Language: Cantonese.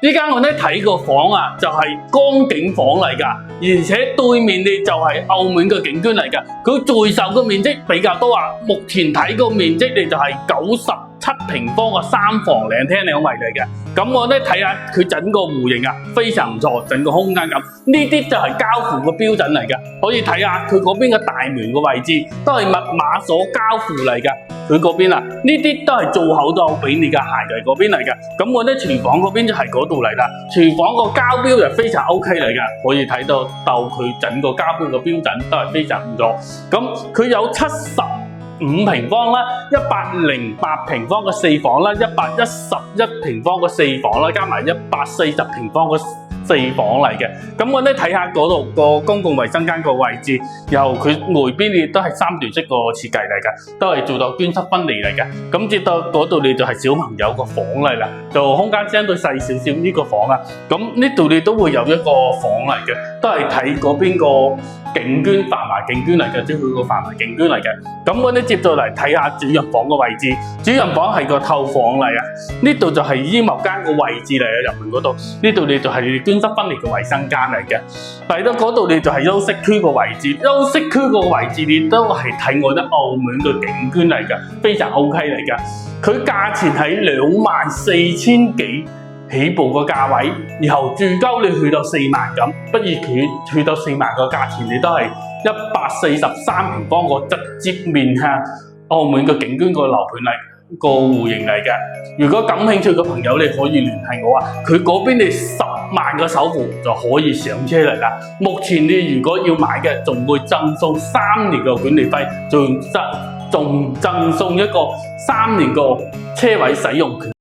呢間我咧睇個房啊，就係江景房嚟㗎，而且對面咧就係澳門嘅景觀嚟㗎。佢在售嘅面積比較多啊，目前睇個面積咧就係97平方嘅3房2廳2衛嚟嘅。咁我咧睇下佢整個戶型啊，非常唔錯，整個空間感呢啲就係交付嘅標準嚟㗎。可以睇下佢嗰邊嘅大門嘅位置都係密碼鎖交付嚟㗎。佢嗰邊啊，呢啲都係做好咗俾你嘅鞋櫃嗰邊嚟嘅。咁我咧廚房嗰邊就係嗰度嚟啦。廚房個交標就非常 OK 嚟㗎，可以睇到佢整個交標嘅標準都係非常唔錯。咁佢有75平方啦，108平方嘅4房啦，111平方嘅4房啦，加埋140平方嘅4房嚟嘅。咁我咧睇下嗰度個公共衛生間個位置，由佢外邊亦都係3段式個設計嚟嘅，都係做到捐濕分離嚟嘅。咁接到嗰度你就係小朋友個房嚟啦，就空間相對細少少呢個房啊。咁呢度你都會有一個房嚟嘅，都係睇嗰邊個景觀繁華景觀嚟嘅，即係佢個繁華景觀嚟嘅。咁我哋接到嚟睇下主人房個位置，主人房係個透房嚟啊。呢度就係衣帽間個位置嚟啊，入面嗰度，呢度你就係捐濕分離嘅衛生間嚟嘅。嚟到嗰度你就係休息區個位置，休息區個位置你都係睇我哋澳門嘅景觀嚟嘅，非常 OK 嚟嘅。佢價錢喺24,000幾起步個價位，然後最高你去到4萬咁，不如佢去到4萬個價錢，你都係143平方個直接面向澳門嘅景觀個樓盤嚟個戶型嚟嘅。如果感興趣嘅朋友，你可以聯繫我啊，佢嗰邊你10萬個首付就可以上車嚟啦。目前你如果要買嘅，仲會贈送3年嘅管理費，仲贈送一個3年個車位使用權。